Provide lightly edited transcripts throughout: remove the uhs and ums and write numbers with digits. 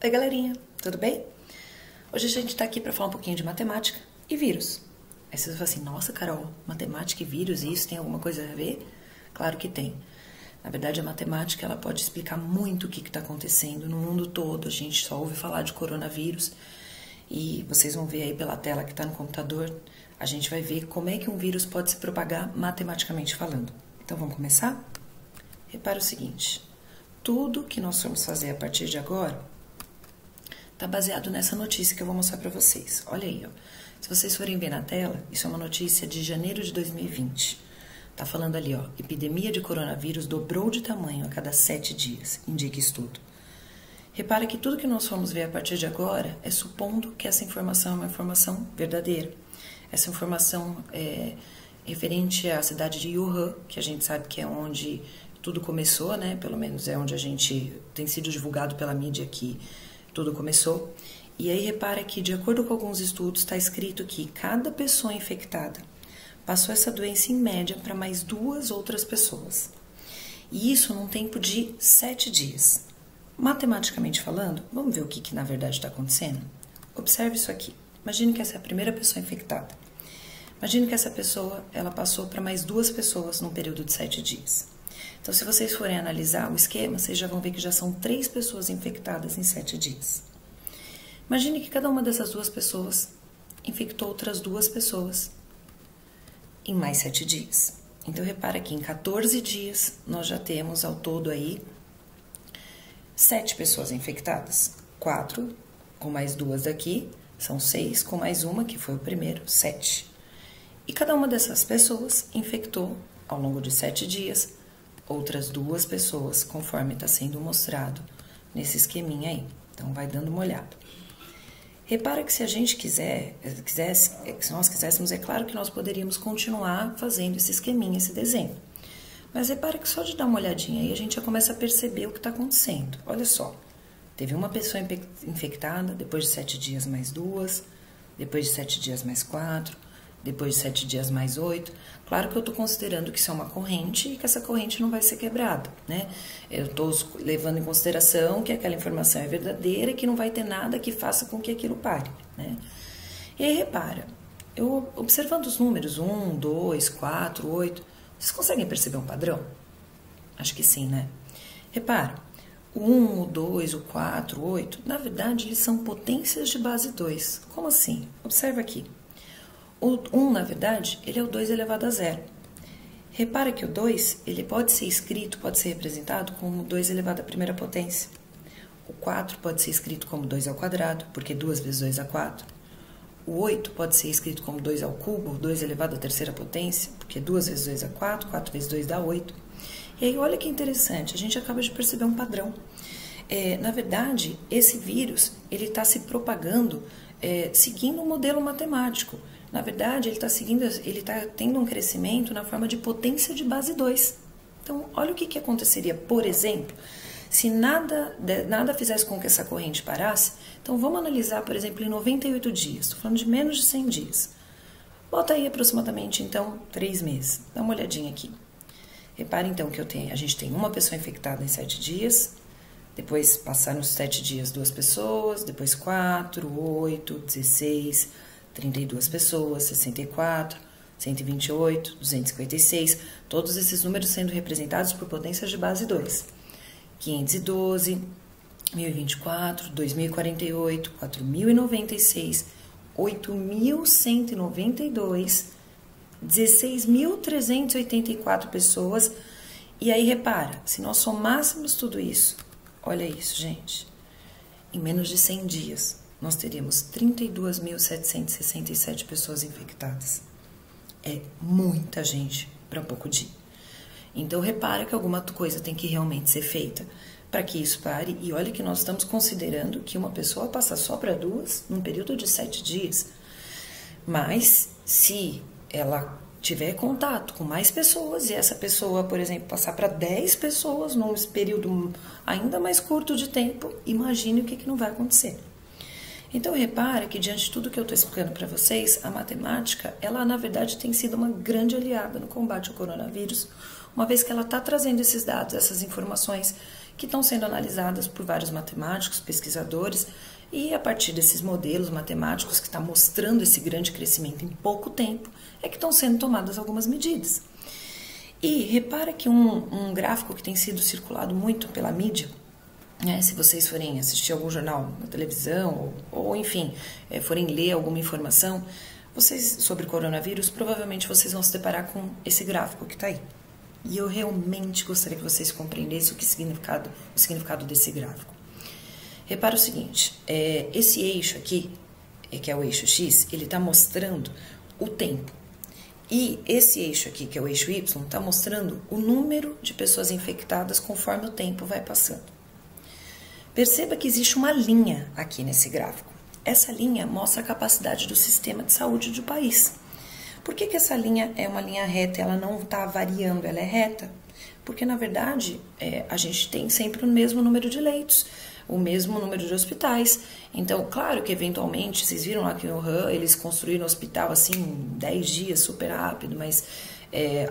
Oi, galerinha, tudo bem? Hoje a gente tá aqui para falar um pouquinho de matemática e vírus. Aí vocês vão assim, nossa, Carol, matemática e vírus, isso tem alguma coisa a ver? Claro que tem. Na verdade, a matemática ela pode explicar muito o que está acontecendo no mundo todo. A gente só ouve falar de coronavírus e vocês vão ver aí pela tela que está no computador, a gente vai ver como é que um vírus pode se propagar matematicamente falando. Então vamos começar? Repara o seguinte, tudo que nós vamos fazer a partir de agora está baseado nessa notícia que eu vou mostrar para vocês. Olha aí, ó. Se vocês forem ver na tela, isso é uma notícia de janeiro de 2020. Tá falando ali, ó, epidemia de coronavírus dobrou de tamanho a cada 7 dias, indica estudo. Repara que tudo que nós vamos ver a partir de agora é supondo que essa informação é uma informação verdadeira. Essa informação é referente à cidade de Wuhan, que a gente sabe que é onde tudo começou, né? Pelo menos é onde a gente tem sido divulgado pela mídia que tudo começou. E aí repara que, de acordo com alguns estudos, está escrito que cada pessoa infectada passou essa doença em média para mais 2 outras pessoas. E isso num tempo de 7 dias. Matematicamente falando, vamos ver o que na verdade está acontecendo? Observe isso aqui. Imagine que essa é a primeira pessoa infectada. Imagine que essa pessoa ela passou para mais 2 pessoas num período de 7 dias. Então, se vocês forem analisar o esquema, vocês já vão ver que já são 3 pessoas infectadas em 7 dias. Imagine que cada uma dessas 2 pessoas infectou outras 2 pessoas em mais 7 dias. Então, repara que em 14 dias nós já temos ao todo aí 7 pessoas infectadas. 4 com mais 2 daqui, são 6, com mais uma, que foi o primeiro, 7. E cada uma dessas pessoas infectou, ao longo de 7 dias, outras 2 pessoas, conforme está sendo mostrado nesse esqueminha aí. Então, vai dando uma olhada. Repara que se a gente se nós quiséssemos, é claro que nós poderíamos continuar fazendo esse esqueminha, esse desenho. Mas repara que só de dar uma olhadinha aí, a gente já começa a perceber o que está acontecendo. Olha só, teve uma pessoa infectada, depois de 7 dias mais 2, depois de 7 dias mais 4, depois de 7 dias mais 8. Claro que eu estou considerando que isso é uma corrente e que essa corrente não vai ser quebrada, né? Eu estou levando em consideração que aquela informação é verdadeira e que não vai ter nada que faça com que aquilo pare, né? E aí, repara, eu observando os números 1, 2, 4, 8, vocês conseguem perceber um padrão? Acho que sim, né? Repara, o 1, o 2, o 4, o 8, na verdade, eles são potências de base 2. Como assim? Observa aqui. O 1, na verdade, ele é o 2 elevado a 0. Repara que o 2, ele pode ser escrito, pode ser representado como 2 elevado à primeira potência. O 4 pode ser escrito como 2 ao quadrado, porque 2 vezes 2 é 4. O 8 pode ser escrito como 2 ao cubo, 2 elevado à terceira potência, porque 2 vezes 2 é 4, 4 vezes 2 dá 8. E aí, olha que interessante, a gente acaba de perceber um padrão. Na verdade, esse vírus, ele está se propagando seguindo um modelo matemático. Na verdade, ele está tendo um crescimento na forma de potência de base 2. Então, olha o que aconteceria, por exemplo, se nada fizesse com que essa corrente parasse. Então, vamos analisar, por exemplo, em 98 dias. Estou falando de menos de 100 dias. Bota aí aproximadamente, então, 3 meses. Dá uma olhadinha aqui. Repare, então, que a gente tem uma pessoa infectada em 7 dias. Depois, passaram os 7 dias, 2 pessoas. Depois, 4, 8, 16... 32 pessoas, 64, 128, 256, todos esses números sendo representados por potências de base 2. 512, 1024, 2048, 4096, 8192, 16.384 pessoas. E aí, repara, se nós somássemos tudo isso, olha isso, gente, em menos de 100 dias, nós teríamos 32.767 pessoas infectadas. É muita gente para pouco dia. Então, repara que alguma coisa tem que realmente ser feita para que isso pare. E olha que nós estamos considerando que uma pessoa passa só para 2 num período de 7 dias. Mas, se ela tiver contato com mais pessoas e essa pessoa, por exemplo, passar para 10 pessoas num período ainda mais curto de tempo, imagine o que não vai acontecer. Então, repara que, diante de tudo que eu estou explicando para vocês, a matemática, ela, na verdade, tem sido uma grande aliada no combate ao coronavírus, uma vez que ela está trazendo esses dados, essas informações que estão sendo analisadas por vários matemáticos, pesquisadores, e a partir desses modelos matemáticos que estão mostrando esse grande crescimento em pouco tempo, é que estão sendo tomadas algumas medidas. E repara que um gráfico que tem sido circulado muito pela mídia, né, se vocês forem assistir algum jornal na televisão, ou enfim, forem ler alguma informação sobre coronavírus, provavelmente vocês vão se deparar com esse gráfico que está aí. E eu realmente gostaria que vocês compreendessem o significado desse gráfico. Repara o seguinte, esse eixo aqui, que é o eixo X, ele está mostrando o tempo. E esse eixo aqui, que é o eixo Y, está mostrando o número de pessoas infectadas conforme o tempo vai passando. Perceba que existe uma linha aqui nesse gráfico. Essa linha mostra a capacidade do sistema de saúde do país. Por que essa linha é uma linha reta? Ela não está variando, ela é reta. Porque, na verdade, a gente tem sempre o mesmo número de leitos, o mesmo número de hospitais. Então, claro que, eventualmente, vocês viram lá que no Wuhan, eles construíram um hospital, assim, em 10 dias, super rápido, mas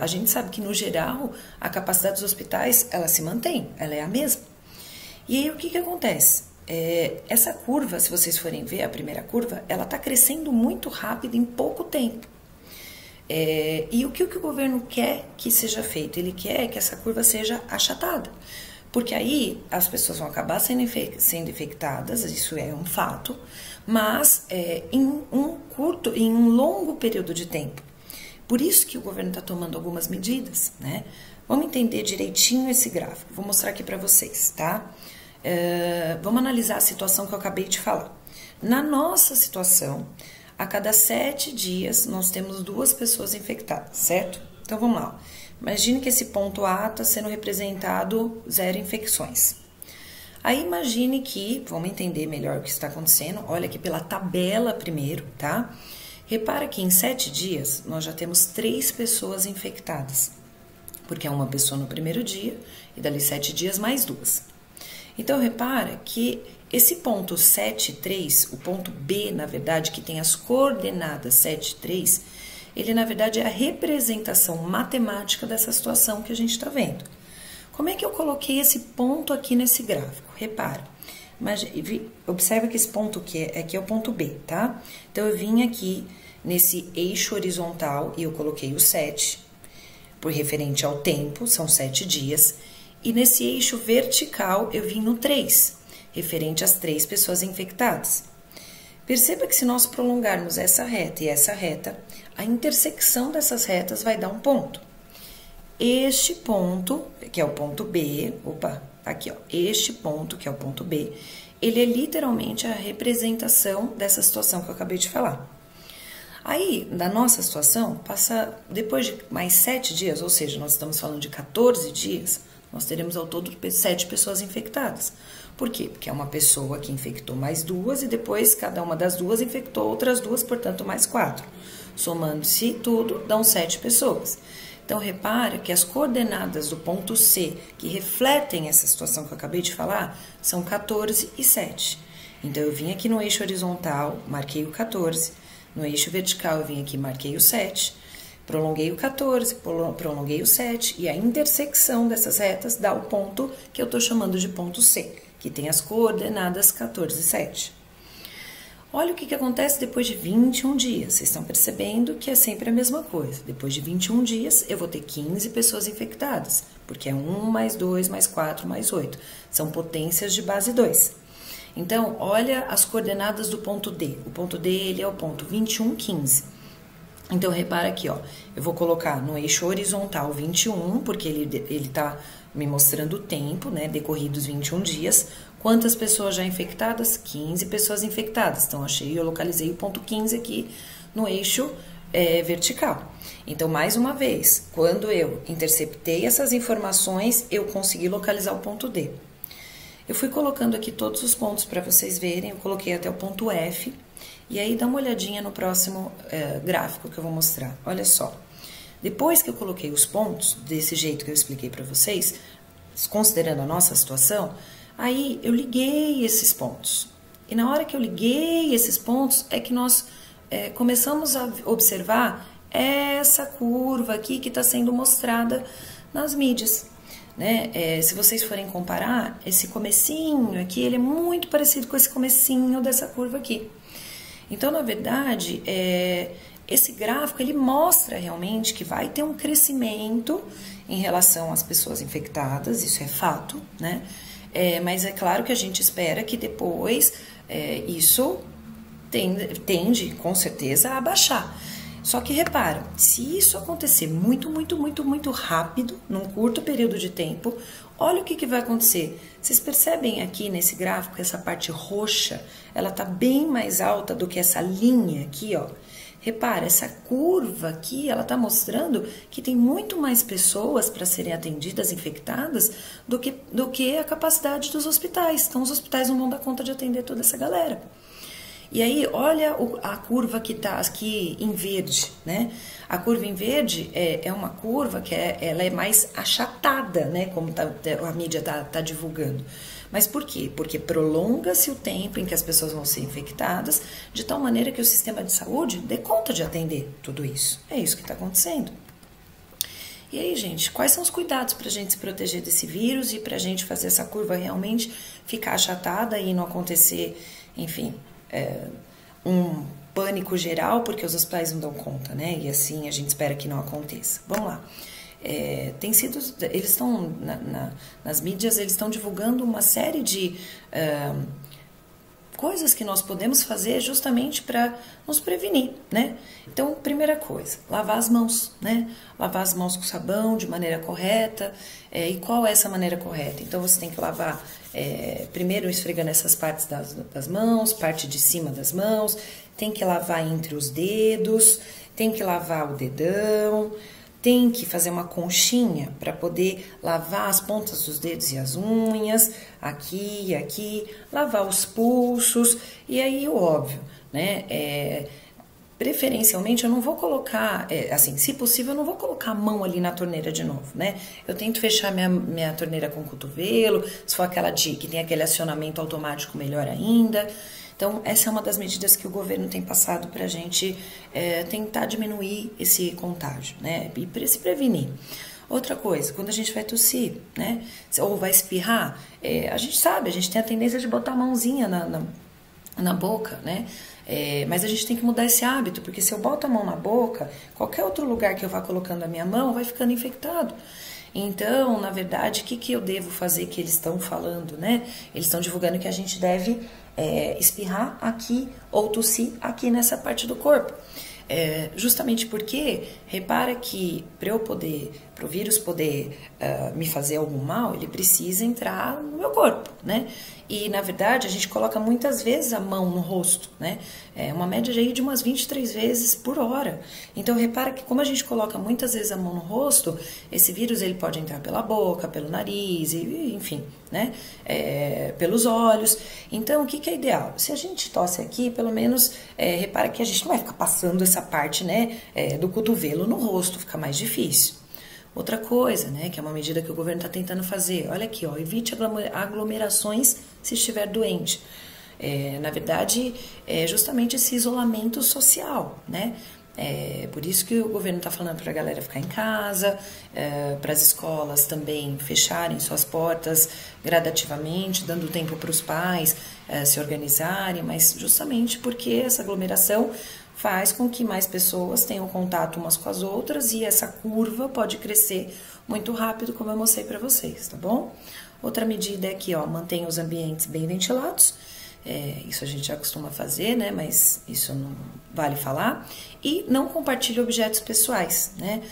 a gente sabe que, no geral, a capacidade dos hospitais, ela se mantém, ela é a mesma. E aí, o que acontece? Essa curva, se vocês forem ver, a primeira curva, ela está crescendo muito rápido em pouco tempo. E o que o governo quer que seja feito? Ele quer que essa curva seja achatada, porque aí as pessoas vão acabar sendo infectadas, isso é um fato, mas em um longo período de tempo. Por isso que o governo está tomando algumas medidas, né? Vamos entender direitinho esse gráfico, vou mostrar aqui para vocês, tá? Vamos analisar a situação que eu acabei de falar. Na nossa situação, a cada 7 dias, nós temos 2 pessoas infectadas, certo? Então, vamos lá. Imagine que esse ponto A está sendo representado 0 infecções. Aí, imagine que, vamos entender melhor o que está acontecendo, olha aqui pela tabela primeiro, tá? Repara que em 7 dias, nós já temos 3 pessoas infectadas, porque é uma pessoa no primeiro dia, e dali 7 dias mais 2. Então, repara que esse ponto 7,3, o ponto B, na verdade, que tem as coordenadas 7,3, ele, na verdade, é a representação matemática dessa situação que a gente está vendo. Como é que eu coloquei esse ponto aqui nesse gráfico? Repara, observa que esse ponto aqui é o ponto B, tá? Então, eu vim aqui nesse eixo horizontal e eu coloquei o 7, por referente ao tempo, são 7 dias, e nesse eixo vertical eu vim no 3, referente às 3 pessoas infectadas. Perceba que se nós prolongarmos essa reta e essa reta, a intersecção dessas retas vai dar um ponto. Este ponto, que é o ponto B, aqui ó, este ponto, que é o ponto B, ele é literalmente a representação dessa situação que eu acabei de falar. Aí, na nossa situação, depois de mais 7 dias, ou seja, nós estamos falando de 14 dias, nós teremos ao todo 7 pessoas infectadas. Por quê? Porque é uma pessoa que infectou mais 2 e depois cada uma das 2 infectou outras 2, portanto mais 4. Somando-se tudo, dão 7 pessoas. Então, repara que as coordenadas do ponto C, que refletem essa situação que eu acabei de falar, são 14 e 7. Então, eu vim aqui no eixo horizontal, marquei o 14, no eixo vertical eu vim aqui, marquei o 7, prolonguei o 14, prolonguei o 7, e a intersecção dessas retas dá o ponto que eu estou chamando de ponto C, que tem as coordenadas 14 e 7. Olha o que acontece depois de 21 dias. Vocês estão percebendo que é sempre a mesma coisa. Depois de 21 dias, eu vou ter 15 pessoas infectadas, porque é 1 mais 2 mais 4 mais 8. São potências de base 2. Então, olha as coordenadas do ponto D. O ponto D, ele é o ponto 21, 15. Então, repara aqui, ó. Eu vou colocar no eixo horizontal 21, porque ele tá me mostrando o tempo, né? Decorridos 21 dias. Quantas pessoas já infectadas? 15 pessoas infectadas. Então, eu localizei o ponto 15 aqui no eixo vertical. Então, mais uma vez, quando eu interceptei essas informações, eu consegui localizar o ponto D. Eu fui colocando aqui todos os pontos para vocês verem, eu coloquei até o ponto F, e aí dá uma olhadinha no próximo gráfico que eu vou mostrar. Olha só, depois que eu coloquei os pontos, desse jeito que eu expliquei para vocês, considerando a nossa situação, aí eu liguei esses pontos. E na hora que eu liguei esses pontos, é que nós começamos a observar essa curva aqui que está sendo mostrada nas mídias. né? Se vocês forem comparar, esse comecinho aqui, ele é muito parecido com esse comecinho dessa curva aqui. Então, na verdade, esse gráfico, ele mostra realmente que vai ter um crescimento em relação às pessoas infectadas, isso é fato, né? Mas é claro que a gente espera que depois isso tende, com certeza, a baixar. Só que repara, se isso acontecer muito rápido, num curto período de tempo, olha o que vai acontecer. Vocês percebem aqui nesse gráfico, essa parte roxa, ela tá bem mais alta do que essa linha aqui, ó. Repara, essa curva aqui, ela tá mostrando que tem muito mais pessoas para serem atendidas, infectadas, do que a capacidade dos hospitais. Então, os hospitais não vão dar conta de atender toda essa galera. E aí, olha a curva que está aqui em verde, né? A curva em verde é uma curva que ela é mais achatada, né? Como a mídia tá divulgando. Mas por quê? Porque prolonga-se o tempo em que as pessoas vão ser infectadas, de tal maneira que o sistema de saúde dê conta de atender tudo isso. É isso que está acontecendo. E aí, gente, quais são os cuidados para a gente se proteger desse vírus e para a gente fazer essa curva realmente ficar achatada e não acontecer, enfim, um pânico geral, porque os hospitais não dão conta, né? E assim a gente espera que não aconteça. Vamos lá. Eles estão nas mídias, eles estão divulgando uma série de coisas que nós podemos fazer justamente para nos prevenir, né? Então, primeira coisa, lavar as mãos, né? Lavar as mãos com sabão de maneira correta. E qual é essa maneira correta? Então, você tem que lavar primeiro esfregando essas partes das mãos, parte de cima das mãos, tem que lavar entre os dedos, tem que lavar o dedão, tem que fazer uma conchinha para poder lavar as pontas dos dedos e as unhas, aqui e aqui, lavar os pulsos, e aí o óbvio, né? Preferencialmente eu não vou colocar, assim, se possível eu não vou colocar a mão ali na torneira de novo, né? Eu tento fechar minha torneira com o cotovelo, se for aquela que tem aquele acionamento automático, melhor ainda. Então, essa é uma das medidas que o governo tem passado para a gente tentar diminuir esse contágio, né? E para se prevenir. Outra coisa, quando a gente vai tossir, né? Ou vai espirrar, a gente sabe, a gente tem a tendência de botar a mãozinha na boca, né? Mas a gente tem que mudar esse hábito, porque se eu boto a mão na boca, qualquer outro lugar que eu vá colocando a minha mão vai ficando infectado. Então, na verdade, o que eu devo fazer que eles estão falando, né? Eles estão divulgando que a gente deve espirrar aqui ou tossir aqui nessa parte do corpo. Justamente porque, repara que para o vírus poder me fazer algum mal, ele precisa entrar no meu corpo, né? E, na verdade, a gente coloca muitas vezes a mão no rosto, né? Uma média aí de umas 23 vezes por hora. Então, repara que como a gente coloca muitas vezes a mão no rosto, esse vírus ele pode entrar pela boca, pelo nariz, enfim, né? Pelos olhos. Então, o que é ideal? Se a gente tosse aqui, pelo menos, repara que a gente não vai ficar passando essa parte, né, do cotovelo no rosto, fica mais difícil. Outra coisa, né, que é uma medida que o governo está tentando fazer, olha aqui, ó, evite aglomerações se estiver doente. Na verdade, é justamente esse isolamento social, né? Por isso que o governo está falando para a galera ficar em casa, para as escolas também fecharem suas portas gradativamente, dando tempo para os pais se organizarem, mas justamente porque essa aglomeração faz com que mais pessoas tenham contato umas com as outras e essa curva pode crescer muito rápido, como eu mostrei para vocês, tá bom? Outra medida é que, ó, mantenha os ambientes bem ventilados. Isso a gente já costuma fazer, né? Mas isso não vale falar. E não compartilhe objetos pessoais, né?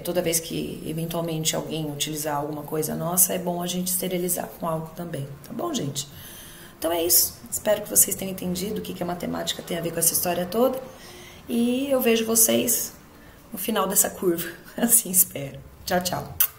Toda vez que eventualmente alguém utilizar alguma coisa nossa, é bom a gente esterilizar com álcool também, tá bom, gente? Então é isso. Espero que vocês tenham entendido o que a matemática tem a ver com essa história toda. E eu vejo vocês no final dessa curva. Assim espero. Tchau, tchau.